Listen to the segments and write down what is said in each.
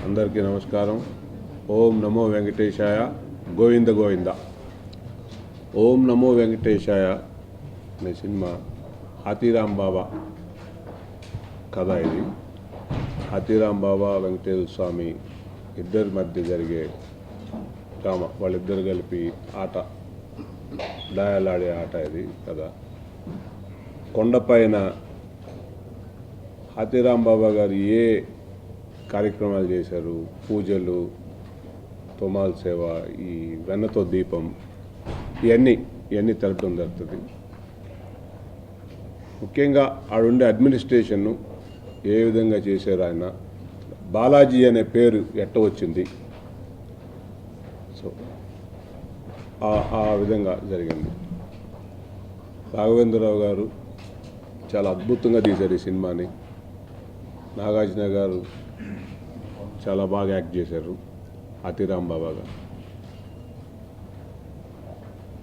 అందరికీ నమస్కారం. ఓం నమో వెంకటేశాయ. గోవింద గోవింద. ఓం నమో వెంకటేశాయ అనే సినిమా హాతీరామ్ బాబా కథ. ఇది హాతీరామ్ బాబా వెంకటేశ్వర స్వామి ఇద్దరి మధ్య జరిగే డ్రామా. వాళ్ళిద్దరు కలిపి ఆట, దాయాలాడే ఆట ఇది కదా. కొండపైన హాతీరామ్ బాబా గారు ఏ కార్యక్రమాలు చేశారు, పూజలు, తోమాల సేవ, ఈ వెన్నతో దీపం, ఇవన్నీ తెలపడం జరుగుతుంది. ముఖ్యంగా ఆడుండే అడ్మినిస్ట్రేషన్ను ఏ విధంగా చేశారు, ఆయన బాలాజీ అనే పేరు ఎట్ట వచ్చింది, సో ఆ విధంగా జరిగింది. రాఘవేంద్రరావు గారు చాలా అద్భుతంగా తీశారు ఈ సినిమాని. నాగార్జున గారు చాలా బాగా యాక్ట్ చేశారు హాతీరామ్ బాబా గారు.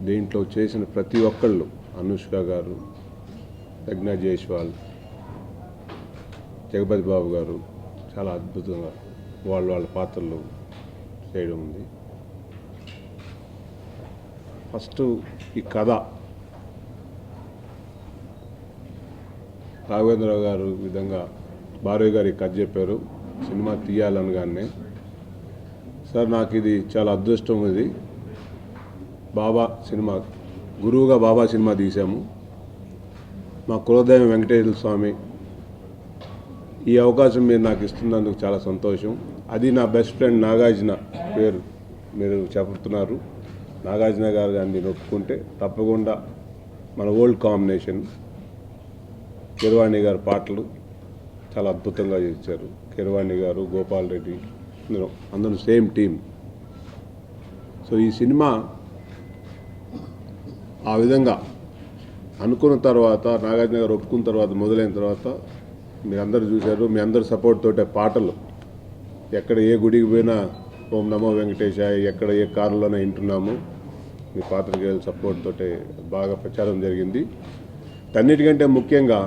దీంట్లో చేసిన ప్రతి ఒక్కళ్ళు, అనుష్క గారు, ప్రజ్ఞా జైస్వాల్, జగపతి బాబు గారు చాలా అద్భుతంగా వాళ్ళ పాత్రలు చేయడం ఉంది. ఫస్ట్ ఈ కథ రాఘవేంద్రరావు గారు విధంగా భార్య గారు ఈ కథ చెప్పారు. సినిమా తీయాలనగానే, సార్ నాకు ఇది చాలా అదృష్టం, ఇది బాబా సినిమా, గురువుగా బాబా సినిమా తీసాము, మా కులదైవం వెంకటేశ్వర స్వామి, ఈ అవకాశం మీరు నాకు ఇస్తున్నందుకు చాలా సంతోషం. అది నా బెస్ట్ ఫ్రెండ్ నాగార్జున పేరు మీరు చెప్తున్నారు. నాగార్జున గారు దాన్ని ఒప్పుకుంటే తప్పకుండా మన ఓల్డ్ కాంబినేషన్. కీరవాణి గారి పాటలు చాలా అద్భుతంగా చేశారు. కీరవాణి గారు, గోపాల్ రెడ్డి, అందరూ సేమ్ టీం. సో ఈ సినిమా ఆ విధంగా అనుకున్న తర్వాత, నాగార్జున గారు ఒప్పుకున్న తర్వాత, మొదలైన తర్వాత మీరందరూ చూశారు. మీ అందరి సపోర్ట్ తోటే పాటలు ఎక్కడ ఏ గుడికి పోయినా ఓం నమో వెంకటేశాయ, ఎక్కడ ఏ కారులోనే వింటున్నాము. మీ పాత్రికేయుల సపోర్ట్ తోటే బాగా ప్రచారం జరిగింది. అన్నిటికంటే ముఖ్యంగా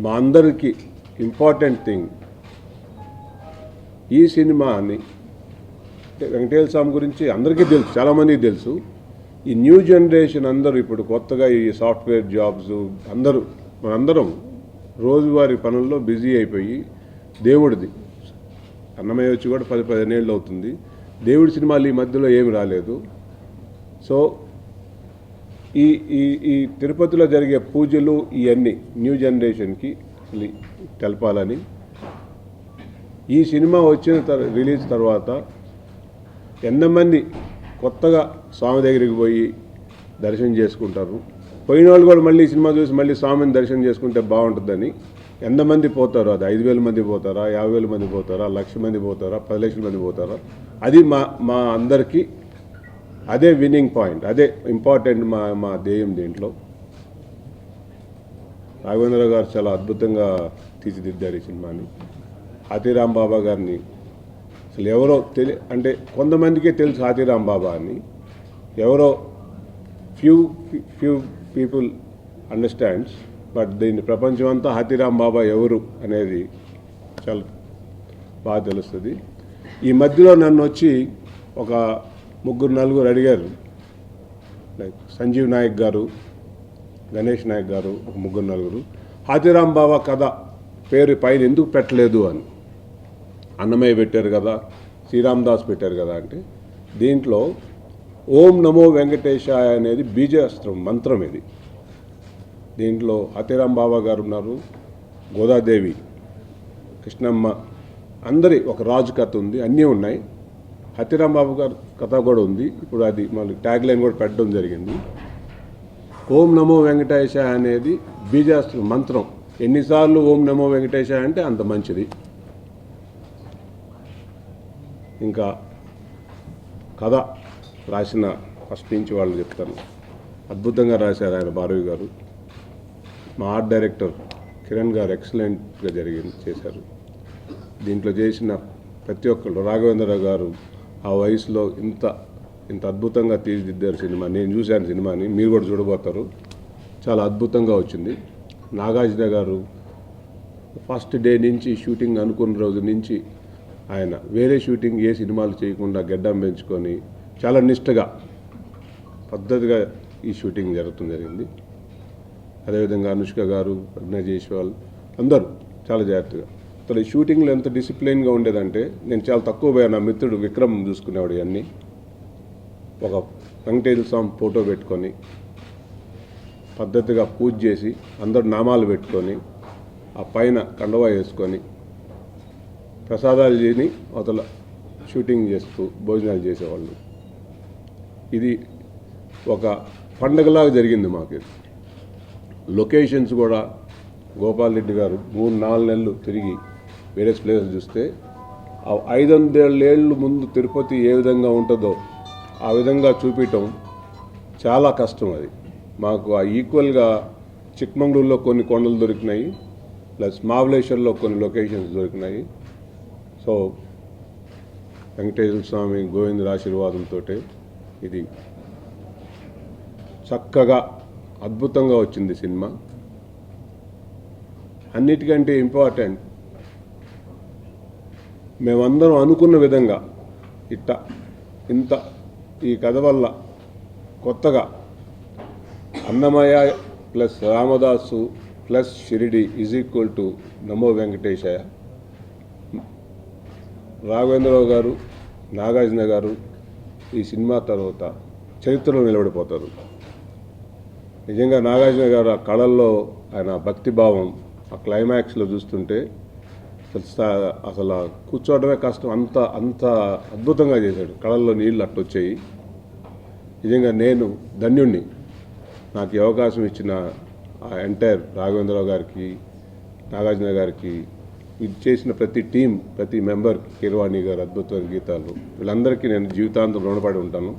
మా అందరికీ ఇంపార్టెంట్ థింగ్, ఈ సినిమాని వెంకటేశ్వర స్వామి గురించి అందరికీ తెలుసు, చాలామందికి తెలుసు. ఈ న్యూ జనరేషన్ అందరూ ఇప్పుడు కొత్తగా ఈ సాఫ్ట్వేర్ జాబ్స్, మనందరం రోజువారీ పనుల్లో బిజీ అయిపోయి, దేవుడిది అన్నమయ్య వచ్చి కూడా 10-15 ఏళ్ళు అవుతుంది. దేవుడి సినిమాలు ఈ మధ్యలో ఏమి రాలేదు. సో ఈ తిరుపతిలో జరిగే పూజలు ఇవన్నీ న్యూ జనరేషన్కి తెలపాలని, ఈ సినిమా వచ్చిన రిలీజ్ తర్వాత ఎంతమంది కొత్తగా స్వామి దగ్గరికి పోయి దర్శనం చేసుకుంటారు, పోయిన వాళ్ళు కూడా మళ్ళీ సినిమా చూసి మళ్ళీ స్వామిని దర్శనం చేసుకుంటే బాగుంటుందని. ఎంతమంది పోతారు, అది 5,000 మంది పోతారా, 50,000 మంది పోతారా, 1,00,000 మంది పోతారా, 10 లక్షల మంది పోతారా, అది మా అందరికీ అదే విన్నింగ్ పాయింట్, అదే ఇంపార్టెంట్ మా ధ్యేయం. దీంట్లో రాఘవేంద్ర గారు చాలా అద్భుతంగా తీర్చిదిద్దారు ఈ సినిమాని. హాతీరామ్ బాబా గారిని అసలు ఎవరో అంటే కొంతమందికే తెలుసు హాతీరామ్ బాబా అని, ఎవరో ఫ్యూ పీపుల్ అండర్స్టాండ్స్, బట్ దీన్ని ప్రపంచం అంతా హాతీరామ్ బాబా ఎవరు అనేది చాలా బాగా తెలుస్తుంది. ఈ మధ్యలో నన్ను వచ్చి ఒక 3-4 అడిగారు, లైక్ సంజీవ్ నాయక్ గారు, గణేష్ నాయక్ గారు, ఒక 3-4 హాతీరామ్ బాబా కథ పేరు పైన ఎందుకు పెట్టలేదు అని. అన్నమయ్య పెట్టారు కదా, శ్రీరామదాస్ పెట్టారు కదా అంటే, దీంట్లో ఓం నమో వెంకటేశాయ అనేది బీజాస్త్రం, మంత్రం ఇది. దీంట్లో హాతీరామ్ బాబా గారు ఉన్నారు, గోదాదేవి, కృష్ణమ్మ, అందరి ఒక రాజు కథ ఉంది, అన్నీ ఉన్నాయి. హాతీరామ్ బాబు గారు కథ కూడా ఉంది. ఇప్పుడు అది మళ్ళీ ట్యాగ్ లైన్ కూడా పెట్టడం జరిగింది. ఓం నమో వెంకటేశాయ అనేది బీజాస్త్ర మంత్రం. ఎన్నిసార్లు ఓం నమో వెంకటేశాయ అంటే అంత మంచిది. ఇంకా కథ రాసిన ఫస్ట్ నుంచి వాళ్ళు చెప్తాను, అద్భుతంగా రాశారు ఆయన భారవి గారు. మా ఆర్ట్ డైరెక్టర్ కిరణ్ గారు ఎక్సలెంట్గా చేశారు. దీంట్లో చేసిన ప్రతి ఒక్కళ్ళు, రాఘవేంద్రరావు గారు ఆ వయసులో ఇంత అద్భుతంగా తీర్చిదిద్దారు సినిమా. నేను చూశాను సినిమాని, మీరు కూడా చూడబోతారు. చాలా అద్భుతంగా వచ్చింది. నాగార్జున గారు ఫస్ట్ డే నుంచి షూటింగ్ అనుకున్న రోజు నుంచి ఆయన వేరే షూటింగ్ ఏ సినిమాలు చేయకుండా గెడ్డం పెంచుకొని చాలా నిష్టగా పద్ధతిగా ఈ షూటింగ్ జరిగింది. అదేవిధంగా అనుష్క గారు, అభినయ్ జైస్వాల్ అందరూ చాలా జాగ్రత్తగా. అసలు ఈ షూటింగ్లో ఎంత డిసిప్లైన్గా ఉండేదంటే నేను చాలా తక్కువ పోయాను. నా మిత్రుడు విక్రమ్ చూసుకునేవాడు ఇవన్నీ. ఒక వెంకటేశ్వర స్వామి ఫోటో పెట్టుకొని పద్ధతిగా పూజ చేసి అందరు నామాలు పెట్టుకొని ఆ పైన కండవా వేసుకొని ప్రసాదాలు చేయని అవతల షూటింగ్ చేస్తూ భోజనాలు చేసేవాళ్ళు. ఇది ఒక పండగలాగా జరిగింది మాకు. లొకేషన్స్ కూడా గోపాల్ రెడ్డి గారు 3-4 నెలలు తిరిగి వేరే ప్లేసెస్ చూస్తే 500 ఏళ్ళు ముందు తిరుపతి ఏ విధంగా ఉంటుందో ఆ విధంగా చూపించటం చాలా కష్టం. అది మాకు ఆ ఈక్వల్గా చిక్మంగళూరులో కొన్ని కొండలు దొరికినాయి, ప్లస్ మహాబలేశ్వర్లో కొన్ని లొకేషన్స్ దొరికినాయి. సో వెంకటేశ్వర స్వామి గోవిందుడి ఆశీర్వాదంతో ఇది చక్కగా అద్భుతంగా వచ్చింది సినిమా. అన్నిటికంటే ఇంపార్టెంట్ మేమందరం అనుకున్న విధంగా ఇంత ఈ కథ వల్ల కొత్తగా అన్నమయ్య ప్లస్ రామదాసు ప్లస్ షిరిడి = నమో వెంకటేశయ్య. రాఘవేంద్రరావు గారు, నాగార్జున గారు ఈ సినిమా తర్వాత చరిత్రలో నిలబడిపోతారు. నిజంగా నాగార్జున గారు ఆ కళల్లో ఆయన భక్తిభావం ఆ క్లైమాక్స్లో చూస్తుంటే అసలు కూర్చోవడమే కష్టం. అంత అద్భుతంగా చేశాడు. కళల్లో నీళ్ళు అట్టొచ్చాయి. నిజంగా నేను ధన్యుణ్ణి. నాకు ఈ అవకాశం ఇచ్చిన ఆ ఎంటైర్ రాఘవేంద్రరావు గారికి, నాగార్జున గారికి, ఇది చేసిన ప్రతి టీం, ప్రతి మెంబర్, కీరవాణి గారు అద్భుతమైన గీతాలు, వీళ్ళందరికీ నేను జీవితాంతం రుణపడి ఉంటాను.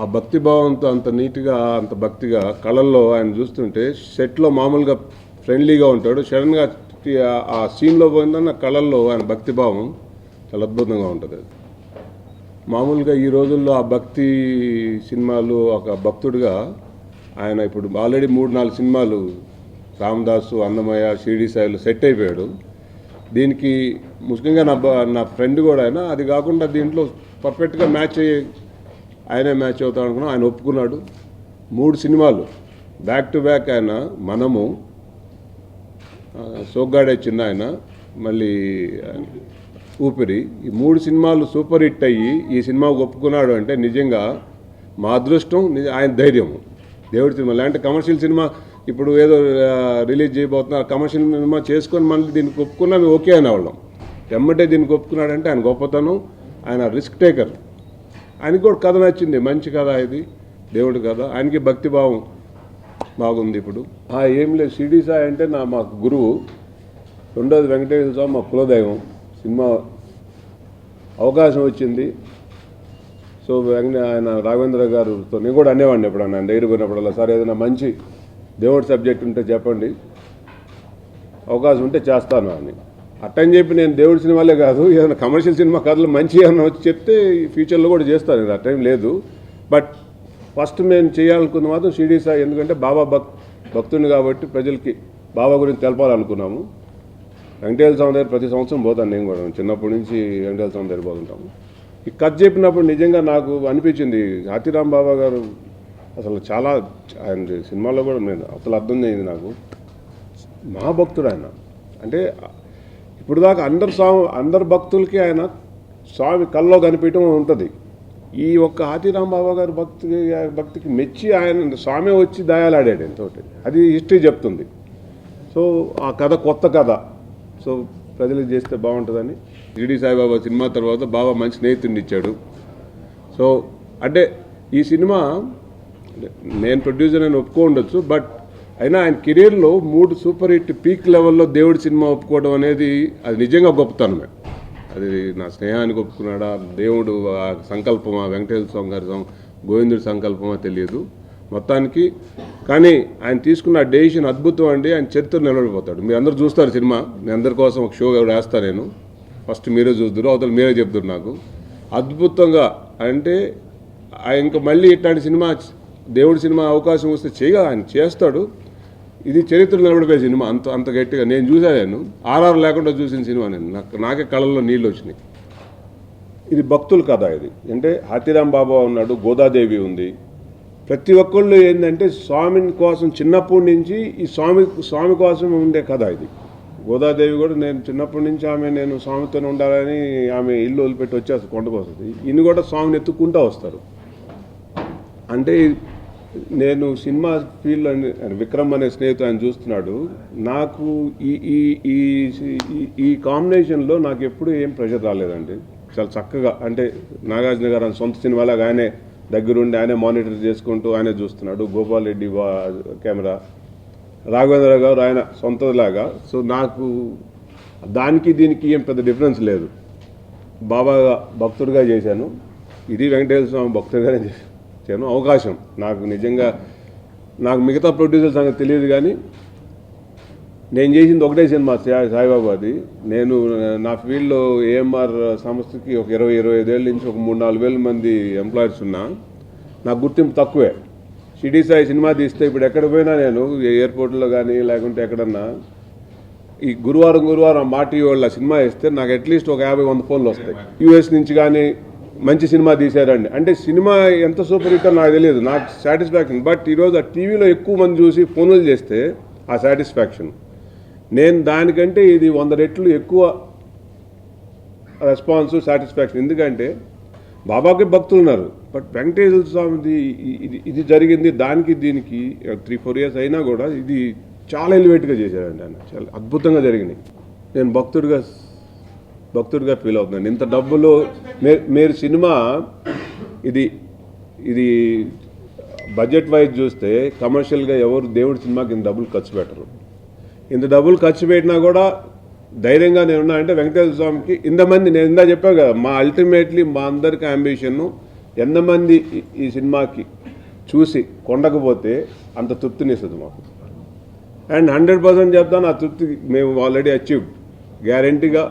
ఆ భక్తిభావంతో అంత నీట్గా అంత భక్తిగా కళల్లో ఆయన చూస్తుంటే సెట్లో మామూలుగా ఫ్రెండ్లీగా ఉంటాడు. సడన్గా ఆ సీన్లో పోయిందన్న కళల్లో ఆయన భక్తిభావం చాలా అద్భుతంగా ఉంటుంది. మామూలుగా ఈ రోజుల్లో ఆ భక్తి సినిమాలు ఒక భక్తుడిగా ఆయన ఇప్పుడు ఆల్రెడీ 3-4 సినిమాలు రామదాసు, అన్నమయ్య, షిరిడి సాయిలు సెట్ అయిపోయాడు. దీనికి ముఖ్యంగా నా ఫ్రెండ్ కూడా ఆయన అది కాకుండా దీంట్లో పర్ఫెక్ట్గా ఆయనే మ్యాచ్ అవుతాడు అనుకున్నాం. ఆయన ఒప్పుకున్నాడు. 3 సినిమాలు బ్యాక్ టు బ్యాక్ ఆయన మనము, సోగ్గాడే చిన్న ఆయన, మళ్ళీ ఊపిరి, ఈ 3 సినిమాలు సూపర్ హిట్ అయ్యి ఈ సినిమాకు ఒప్పుకున్నాడు అంటే నిజంగా మా అదృష్టం, ఆయన ధైర్యం. దేవుడి సినిమా లాంటి కమర్షియల్ సినిమా ఇప్పుడు ఏదో రిలీజ్ చేయబోతున్నారు, కమర్షియల్ సినిమా చేసుకొని మళ్ళీ దీనికి ఒప్పుకున్నా మేము ఓకే అనేవాళ్ళం. ఎమ్మటే దీనికి ఒప్పుకున్నాడంటే ఆయన గొప్పతనం, ఆయన రిస్క్ టేకర్. ఆయనకి కూడా కథ నచ్చింది, మంచి కథ ఇది, దేవుడి కథ. ఆయనకి భక్తిభావం బాగుంది. ఇప్పుడు ఏం లేదు, షిరిడి సాయి అంటే మాకు గురువు, రెండోది వెంకటేశ్వర స్వామి మా కులదైవం. సినిమా అవకాశం వచ్చింది. సో ఆయన రాఘవేంద్ర గారితో నేను కూడా అనేవాడిని ఎప్పుడన్నా, ఆయన దగ్గర పోయినప్పుడల్లా, సార్ ఏదైనా మంచి దేవుడి సబ్జెక్ట్ ఉంటే చెప్పండి, అవకాశం ఉంటే చేస్తాను అని. అట్టని చెప్పి నేను దేవుడి సినిమాలే కాదు, ఏదైనా కమర్షియల్ సినిమా కథలు మంచి ఏమన్నా వచ్చి చెప్తే ఫ్యూచర్లో కూడా చేస్తాను, నేను అట్టేం లేదు. బట్ ఫస్ట్ మేము చేయాలనుకుంది మాత్రం షిరిడి సాయి. ఎందుకంటే బాబా భక్తుని కాబట్టి ప్రజలకి బాబా గురించి తెలపాలనుకున్నాము. వెంకటేశ్వర స్వామి దగ్గర ప్రతి సంవత్సరం పోతాను నేను కూడా, చిన్నప్పటి నుంచి వెంకటేశ్వర స్వామి దగ్గర పోతుంటాము. ఈ కథ చెప్పినప్పుడు నిజంగా నాకు అనిపించింది, హాతీరామ్ బాబా గారు అసలు చాలా, ఆయన సినిమాలో కూడా నేను అసలు అర్థం చేయింది నాకు, మహాభక్తుడు ఆయన. అంటే ఇప్పుడు దాకా అందరు భక్తులకి ఆయన స్వామి కల్లో కనిపించడం ఉంటుంది. ఈ ఒక్క హాతీరామ్ బాబా గారి భక్తికి మెచ్చి ఆయన స్వామి వచ్చి దయాలాడాడు ఎంతోటి, అది హిస్టరీ చెప్తుంది. సో ఆ కథ కొత్త కథ, సో ప్రజలకు చేస్తే బాగుంటుందని షిరిడి సాయిబాబా సినిమా తర్వాత బాబా మంచి స్నేహితుడిని ఇచ్చాడు. సో అంటే ఈ సినిమా నేను ప్రొడ్యూసర్ అని ఒప్పుకోండొచ్చు, బట్ అయినా ఆయన కెరీర్లో 3 సూపర్ హిట్ పీక్ లెవెల్లో దేవుడి సినిమా ఒప్పుకోవడం అనేది అది నిజంగా గొప్పతనమే. అది నా స్నేహానికి ఒప్పుకున్నాడా, దేవుడు సంకల్పమా, వెంకటేశ్వర స్వామి గారి గోవిందుడి సంకల్పమా తెలియదు మొత్తానికి. కానీ ఆయన తీసుకున్న డెసిషన్ అద్భుతం అండి. ఆయన చరిత్ర నిలబడిపోతాడు. మీరు అందరూ చూస్తారు సినిమా, మీ అందరి కోసం ఒక షో వేస్తాను నేను, ఫస్ట్ మీరే చూద్దరు, అవతల మీరే చెప్తారు నాకు. అద్భుతంగా అంటే ఇంకా మళ్ళీ ఇట్లాంటి సినిమా దేవుడి సినిమా అవకాశం వస్తే ఆయన చేస్తాడు. ఇది చరిత్ర నిలబడిపోయే సినిమా, అంత అంత గట్టిగా నేను చూసాను. ఆర్ఆర్ లేకుండా చూసిన సినిమా నేను, నాకే కళ్ళల్లో నీళ్ళు వచ్చినాయి. ఇది భక్తుల కథ. ఇది అంటే హాతీరాం బాబా ఉన్నాడు, గోదాదేవి ఉంది. ప్రతి ఒక్కళ్ళు ఏంటంటే స్వామిని కోసం చిన్నప్పటి నుంచి ఈ స్వామి కోసం ఉండే కథ ఇది. గోదాదేవి కూడా నేను చిన్నప్పటి నుంచి నేను స్వామితోనే ఉండాలని ఆమె ఇల్లు వదిలిపెట్టి వచ్చేస్తుంది, కొండకు వస్తుంది. ఈయన కూడా స్వామిని ఎత్తుక్కుంటూ వస్తారు. అంటే నేను సినిమా ఫీల్డ్లో విక్రమ్ అనే స్నేహితుడు ఆయన చూస్తున్నాడు. నాకు ఈ కాంబినేషన్లో నాకు ఎప్పుడు ఏం ప్రెషర్ రాలేదండి. చాలా చక్కగా, అంటే నాగార్జున గారు సొంత సినిమాలాగా ఆయనే దగ్గరుండి ఆయనే మానిటర్ చేసుకుంటూ ఆయనే చూస్తున్నాడు. గోపాల్ రెడ్డి కెమెరా, రాఘవేంద్ర గారు ఆయన సొంతలాగా. సో నాకు దానికి దీనికి ఏం పెద్ద డిఫరెన్స్ లేదు. బాబా భక్తుడిగా చేశాను, ఇది వెంకటేశ్వర స్వామి భక్తుడిగానే చేశాను. అవకాశం నాకు నిజంగా, నాకు మిగతా ప్రొడ్యూసర్స్ నాకు తెలియదు, కానీ నేను చేసింది ఒకటే సినిమా సాయిబాబాది. నేను నా ఫీల్డ్లో ఏఎంఆర్ సంస్థకి ఒక 20-25 ఏళ్ళ నుంచి ఒక 3-4 వేల మంది ఎంప్లాయీస్ ఉన్నా. నాకు గుర్తింపు తక్కువే. షిరిడి సాయి సినిమా తీస్తే ఇప్పుడు ఎక్కడ పోయినా నేను ఎయిర్పోర్ట్లో కానీ లేకుంటే ఎక్కడన్నా ఈ గురువారం మా టీవీ వాళ్ళ సినిమా వేస్తే నాకు అట్లీస్ట్ ఒక 50-100 ఫోన్లు వస్తాయి. యూఎస్ నుంచి కానీ మంచి సినిమా తీశారండి అంటే సినిమా ఎంత సూపర్ హిట్ నాకు తెలియదు, నాకు సాటిస్ఫాక్షన్. బట్ ఈరోజు ఆ టీవీలో ఎక్కువ మంది చూసి ఫోన్లు చేస్తే ఆ సాటిస్ఫాక్షన్, నేను దానికంటే ఇది 100 రెట్లు ఎక్కువ రెస్పాన్స్, సాటిస్ఫాక్షన్. ఎందుకంటే బాబాకి భక్తులు ఉన్నారు, బట్ వెంకటేశ్వర స్వామిది ఇది జరిగింది. దానికి దీనికి 3-4 ఇయర్స్ అయినా కూడా ఇది చాలా ఎలివేట్గా చేశారండి ఆయన, చాలా అద్భుతంగా జరిగినాయి. నేను భక్తుడిగా ఫీల్ అవుతున్నాను. ఇంత డబ్బులు మీరు సినిమా ఇది బడ్జెట్ వైజ్ చూస్తే కమర్షియల్గా ఎవరు దేవుడి సినిమాకి ఇంత డబ్బులు ఖర్చు పెట్టరు. ఇంత డబ్బులు ఖర్చు పెట్టినా కూడా ధైర్యంగా నేనున్నా అంటే వెంకటేశ్వర స్వామికి ఇంతమంది, నేను ఇందా చెప్పాను కదా, మా అల్టిమేట్లీ మా అందరికి అంబిషన్ను ఎంతమంది ఈ సినిమాకి చూసి కొండకపోతే అంత తృప్తినిస్తుంది మాకు. అండ్ 100% చెప్తాను, ఆ తృప్తి మేము ఆల్రెడీ అచీవ్డ్. గ్యారంటీగా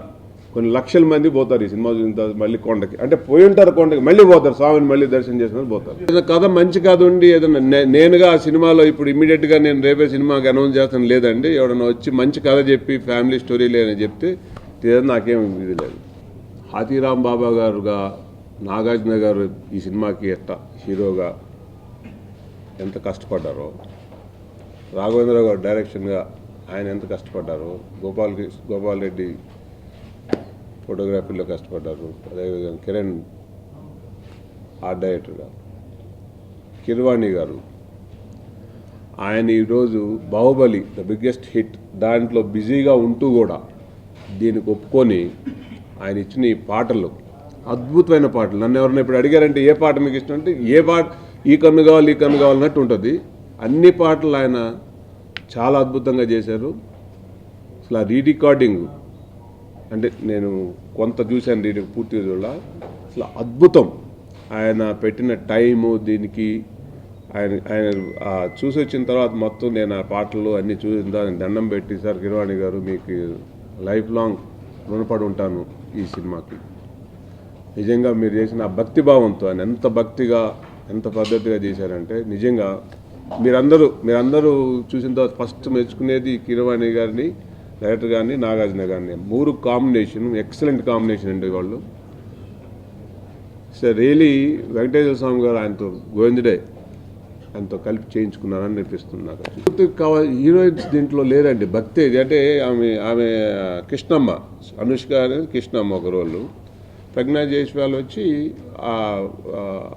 కొన్ని లక్షల మంది పోతారు ఈ సినిమా చూసిన తర్వాత మళ్ళీ కొండకి, అంటే పోయి ఉంటారు కొండకి, మళ్ళీ పోతారు, స్వామిని మళ్ళీ దర్శనం చేసుకుని పోతారు. ఏదైనా కథ మంచి కథ ఉండి ఏదైనా నేనుగా ఆ సినిమాలో ఇప్పుడు ఇమీడియట్గా నేను రేపే సినిమాకి అనౌన్స్ చేస్తాను లేదండి. ఎవడన్నా వచ్చి మంచి కథ చెప్పి ఫ్యామిలీ స్టోరీ లేదని చెప్తే నాకేం ఇది లేదు. హాతీరాం బాబా గారుగా నాగార్జున గారు ఈ సినిమాకి హీరోగా ఎంత కష్టపడ్డారో, రాఘవేంద్ర గారు డైరెక్షన్గా ఆయన ఎంత కష్టపడ్డారో, గోపాల్ రెడ్డి ఫోటోగ్రఫీలో కష్టపడ్డారు, అదేవిధంగా కిరణ్ ఆర్ట్ డైరెక్టర్గా, కిరవాణి గారు ఆయన ఈరోజు బాహుబలి ద బిగ్గెస్ట్ హిట్ దాంట్లో బిజీగా ఉంటూ కూడా దీనికి ఒప్పుకొని ఆయన ఇచ్చిన ఈ పాటలు అద్భుతమైన పాటలు. నన్ను ఎవరైనా ఇప్పుడు అడిగారంటే ఏ పాట మీకు ఇష్టం అంటే ఏ పాట, ఈ కన్ను కావాలన్నట్టు ఉంటుంది. అన్ని పాటలు ఆయన చాలా అద్భుతంగా చేశారు. అసలు ఆ రీరికార్డింగ్ అంటే నేను కొంత చూశాను, రీడింగ్ పూర్తిగా చూడాల, అసలు అద్భుతం. ఆయన పెట్టిన టైము దీనికి ఆయన చూసి వచ్చిన తర్వాత మొత్తం నేను ఆ పాటలు అన్నీ చూసిన తర్వాత దండం పెట్టి, సార్ కిరవాణి గారు మీకు లైఫ్ లాంగ్ రుణపడి ఉంటాను ఈ సినిమాకి. నిజంగా మీరు చేసిన ఆ భక్తిభావంతో ఆయన ఎంత భక్తిగా ఎంత పద్ధతిగా చేశారంటే నిజంగా మీరందరూ చూసిన తర్వాత ఫస్ట్ మెచ్చుకునేది కిరవాణి గారిని, డైరెక్టర్ గారిని, నాగార్జున గారిని. 3 కాంబినేషన్ ఎక్సలెంట్ కాంబినేషన్ అండి వాళ్ళు. సో రియలీ వెంకటేశ్వర స్వామి గారు ఆయనతో గోవిందుడే ఆయనతో కలిపి చేయించుకున్నారని అనిపిస్తుంది నాకు. కావాలి హీరోయిన్స్ దీంట్లో లేదండి, భక్తి అంటే ఆమె కృష్ణమ్మ, అనుష్క అనేది కృష్ణమ్మ ఒక రోలు. ప్రజ్ఞా జైస్వాల్ వచ్చి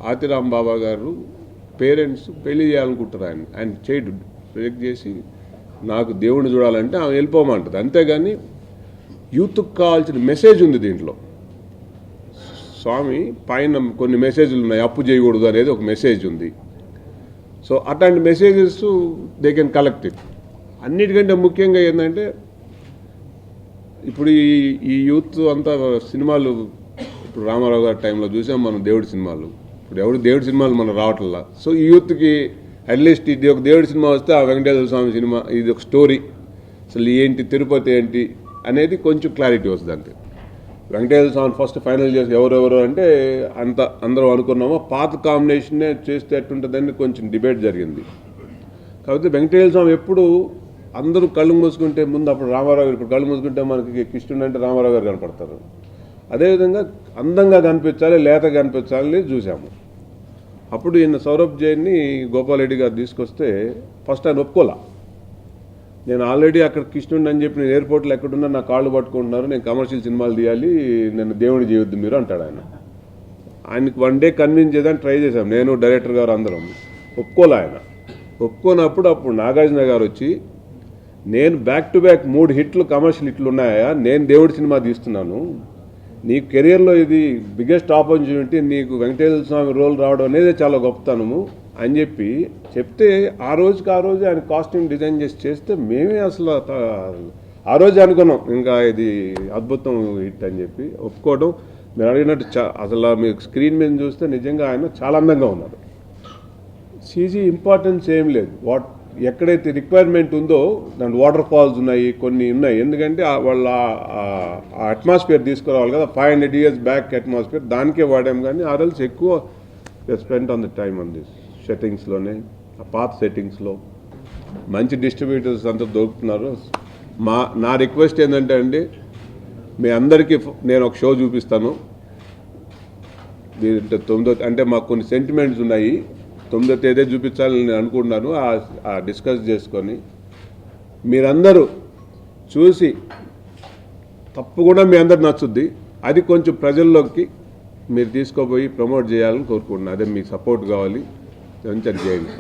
హాతీరాం బాబా గారు పేరెంట్స్ పెళ్లి చేయాలనుకుంటారు, ఆయన చేయడు, ప్రొజెక్ట్ చేసి నాకు దేవుణ్ణి చూడాలంటే ఆమె వెళ్ళిపోమంటుంది. అంతేగాని యూత్కి కావాల్సిన మెసేజ్ ఉంది దీంట్లో. స్వామి పైన కొన్ని మెసేజ్లు ఉన్నాయి, అప్పు చేయకూడదు అనేది ఒక మెసేజ్ ఉంది. సో అట్లాంటి messages they can collect it. అన్నిటికంటే ముఖ్యంగా ఏంటంటే ఇప్పుడు ఈ యూత్ అంతా సినిమాలు, ఇప్పుడు రామారావు గారి టైంలో చూసాం మనం దేవుడి సినిమాలు, ఇప్పుడు దేవుడి సినిమాలు మనం రావట్లా. సో ఈ యూత్కి అట్లీస్ట్ ఇది ఒక దేవుడి సినిమా వస్తే ఆ వెంకటేశ్వర స్వామి సినిమా ఇది ఒక స్టోరీ, అసలు ఏంటి తిరుపతి ఏంటి అనేది కొంచెం క్లారిటీ వస్తుంది. అంతే. వెంకటేశ్వర స్వామి ఫస్ట్ ఫైనల్ చేసి ఎవరెవరు అంటే అందరూ అనుకున్నామో పాత కాంబినేషన్నే చేస్తే ఎట్టుంటుందని కొంచెం డిబేట్ జరిగింది. కాకపోతే వెంకటేశ్వర స్వామి ఎప్పుడు అందరూ కళ్ళు మూసుకుంటే ముందు అప్పుడు రామారావు గారు, ఇప్పుడు కళ్ళు మూసుకుంటే మనకి కృష్ణుడు అంటే రామారావు గారు కనపడతారు. అదేవిధంగా అందంగా కనిపించాలి, లేత కనిపించాలని చూసాము. అప్పుడు ఈయన సౌరభ్ జైన్ని గోపాల్ రెడ్డి గారు తీసుకొస్తే ఫస్ట్ ఆయన ఒప్పుకోలా. నేను ఆల్రెడీ అక్కడ కృష్ణుడిని అని చెప్పి నేను ఎయిర్పోర్ట్లో ఎక్కడున్నా నా కాళ్ళు పట్టుకుంటున్నారు, నేను కమర్షియల్ సినిమాలు తీయాలి, నేను దేవుని చేయొద్దు మీరు అంటాడు ఆయన. ఆయనకి వన్ డే కన్విన్స్ చేయడానికి ట్రై చేశాం, నేను డైరెక్టర్ గారు అందరం. ఒప్పుకోలే ఆయన. ఒప్పుకోనప్పుడు అప్పుడు నాగార్జున గారు వచ్చి, నేను బ్యాక్ టు బ్యాక్ 3 హిట్లు కమర్షియల్ హిట్లు ఉన్నాయా, నేను దేవుడి సినిమా తీస్తున్నాను, నీ కెరియర్లో ఇది బిగ్గెస్ట్ ఆపర్చునిటీ, నీకు వెంకటేశ్వర స్వామి రోల్ రావడం అనేది చాలా గొప్పతనము అని చెప్తే ఆ రోజుకి ఆ రోజు ఆయన కాస్ట్యూమ్ డిజైన్ చేస్తే మేమే అసలు ఆ రోజు అనుకున్నాం ఇంకా ఇది అద్భుతం హిట్ అని చెప్పి ఒప్పుకోవడం. మీరు అడిగినట్టు అసలు మీకు స్క్రీన్ మీద చూస్తే నిజంగా ఆయన చాలా అందంగా ఉన్నారు. సీజీ ఇంపార్టెన్స్ ఏం లేదు, ఎక్కడైతే రిక్వైర్మెంట్ ఉందో దాంట్లో వాటర్ ఫాల్స్ ఉన్నాయి, కొన్ని ఉన్నాయి. ఎందుకంటే వాళ్ళ అట్మాస్ఫియర్ తీసుకురావాలి కదా, 500 years బ్యాక్ అట్మాస్ఫియర్, దానికే వాడాం. కానీ ఆర్ఎల్స్ ఎక్కువ spend on the time on this సెట్టింగ్స్లోనే, ఆ పాత సెట్టింగ్స్లో మంచి డిస్ట్రిబ్యూటర్స్ అంతా దొరుకుతున్నారు. నా రిక్వెస్ట్ ఏంటంటే అండి, మీ అందరికీ నేను ఒక షో చూపిస్తాను. దీంట్లో 9వ అంటే మాకు కొన్ని సెంటిమెంట్స్ ఉన్నాయి, 9వ తేదీ చూపించాలని నేను అనుకుంటున్నాను. డిస్కస్ చేసుకొని మీరందరూ చూసి తప్పకుండా మీ అందరు నచ్చుద్ది. అది కొంచెం ప్రజల్లోకి మీరు తీసుకోపోయి ప్రమోట్ చేయాలని కోరుకుంటున్నాను. అదే మీ సపోర్ట్ కావాలి, చేయండి.